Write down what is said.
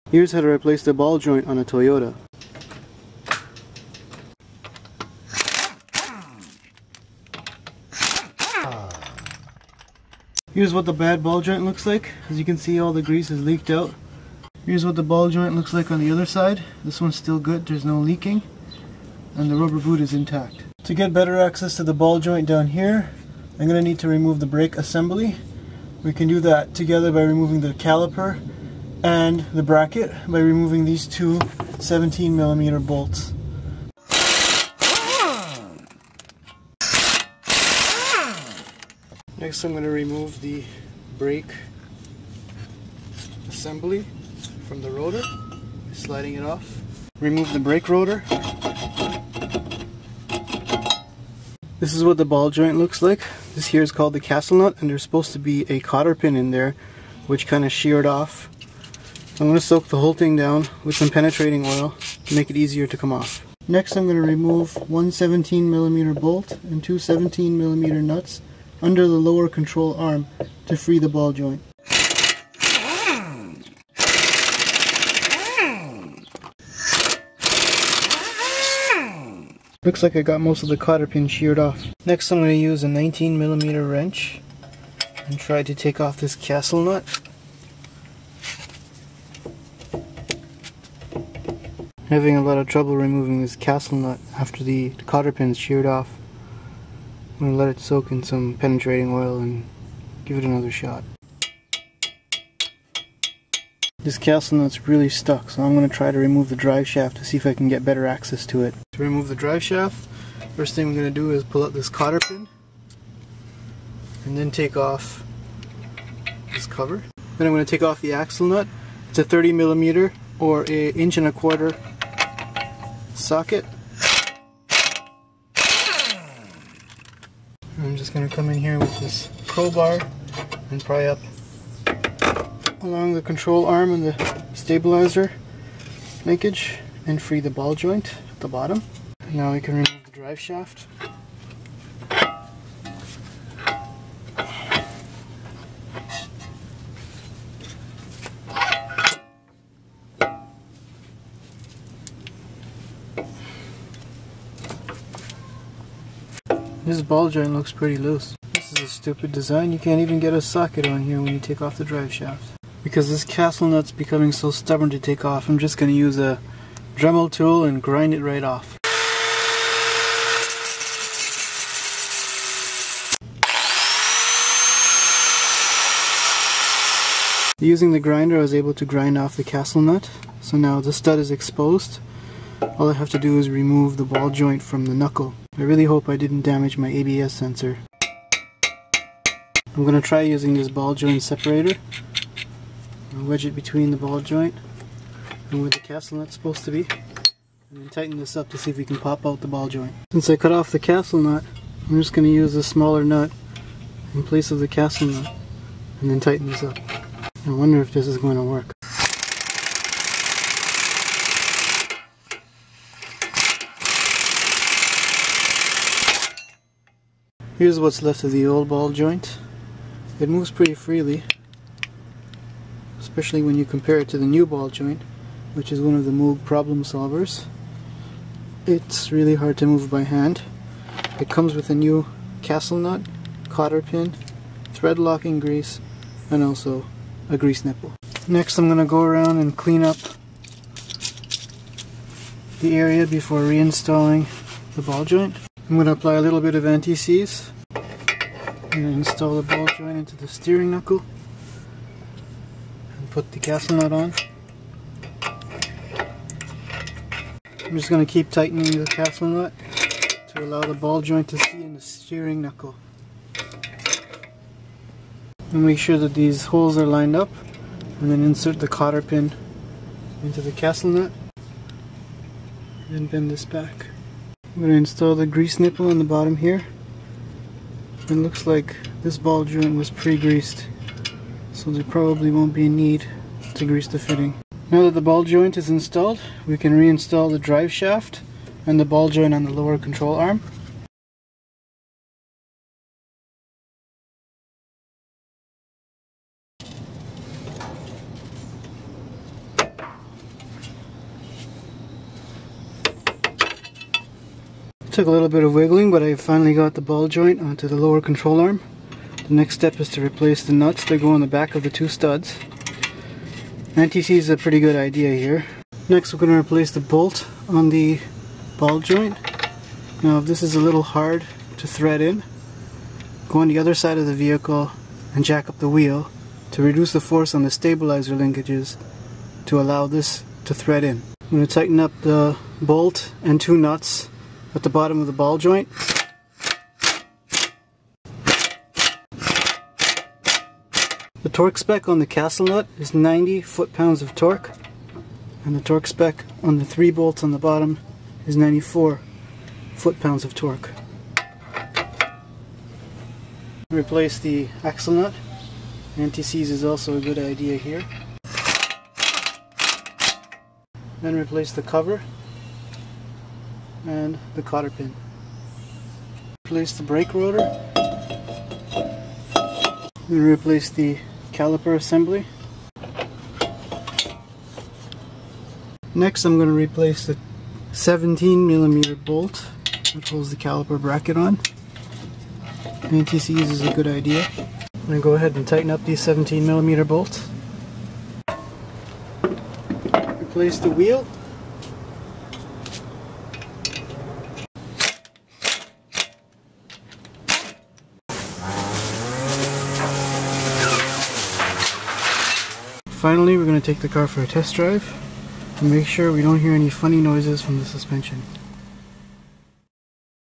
Here's how to replace the ball joint on a Toyota. Here's what the bad ball joint looks like. As you can see, all the grease is leaked out. Here's what the ball joint looks like on the other side. This one's still good, there's no leaking, and the rubber boot is intact. To get better access to the ball joint down here, I'm going to need to remove the brake assembly. We can do that together by removing the caliper and the bracket by removing these two 17mm bolts. Next I'm going to remove the brake assembly from the rotor, sliding it off. Remove the brake rotor. This is what the ball joint looks like. This here is called the castle nut, and there's supposed to be a cotter pin in there which kind of sheared off. I'm going to soak the whole thing down with some penetrating oil to make it easier to come off. Next I'm going to remove one 17mm bolt and two 17mm nuts under the lower control arm to free the ball joint. Looks like I got most of the cotter pin sheared off. Next I'm going to use a 19mm wrench and try to take off this castle nut. Having a lot of trouble removing this castle nut after the cotter pin's sheared off. I'm going to let it soak in some penetrating oil and give it another shot. This castle nut's really stuck, so I'm going to try to remove the drive shaft to see if I can get better access to it. To remove the drive shaft, first thing I'm going to do is pull out this cotter pin and then take off this cover. Then I'm going to take off the axle nut. It's a 30mm or an 1.25" socket. I'm just going to come in here with this crowbar and pry up along the control arm and the stabilizer linkage and free the ball joint at the bottom. And now we can remove the drive shaft. This ball joint looks pretty loose. This is a stupid design. You can't even get a socket on here when you take off the drive shaft. Because this castle nut's becoming so stubborn to take off, I'm just going to use a Dremel tool and grind it right off. Using the grinder I was able to grind off the castle nut. So now the stud is exposed. All I have to do is remove the ball joint from the knuckle. I really hope I didn't damage my ABS sensor. I'm going to try using this ball joint separator. I'll wedge it between the ball joint and where the castle nut's supposed to be, and then tighten this up to see if we can pop out the ball joint. Since I cut off the castle nut, I'm just going to use a smaller nut in place of the castle nut and then tighten this up. I wonder if this is going to work. Here's what's left of the old ball joint. It moves pretty freely, especially when you compare it to the new ball joint, which is one of the Moog problem solvers. It's really hard to move by hand. It comes with a new castle nut, cotter pin, thread locking grease, and also a grease nipple. Next I'm going to go around and clean up the area before reinstalling the ball joint. I'm going to apply a little bit of anti-seize and install the ball joint into the steering knuckle and put the castle nut on. I'm just going to keep tightening the castle nut to allow the ball joint to see in the steering knuckle. And make sure that these holes are lined up, and then insert the cotter pin into the castle nut and bend this back. I'm going to install the grease nipple on the bottom here. It looks like this ball joint was pre-greased, so there probably won't be a need to grease the fitting. Now that the ball joint is installed, we can reinstall the drive shaft and the ball joint on the lower control arm. Took a little bit of wiggling, but I finally got the ball joint onto the lower control arm. The next step is to replace the nuts that go on the back of the two studs. Anti-seize is a pretty good idea here. Next we're going to replace the bolt on the ball joint. Now if this is a little hard to thread in, go on the other side of the vehicle and jack up the wheel to reduce the force on the stabilizer linkages to allow this to thread in. I'm going to tighten up the bolt and two nuts at the bottom of the ball joint. The torque spec on the castle nut is 90 foot-pounds of torque, and the torque spec on the 3 bolts on the bottom is 94 foot-pounds of torque. Replace the axle nut. Anti-seize is also a good idea here. Then replace the cover and the cotter pin. Replace the brake rotor. Then replace the caliper assembly. Next I'm going to replace the 17mm bolt that holds the caliper bracket on. Anti-seize is a good idea. I'm going to go ahead and tighten up these 17mm bolts. Replace the wheel. Finally, we're going to take the car for a test drive and make sure we don't hear any funny noises from the suspension.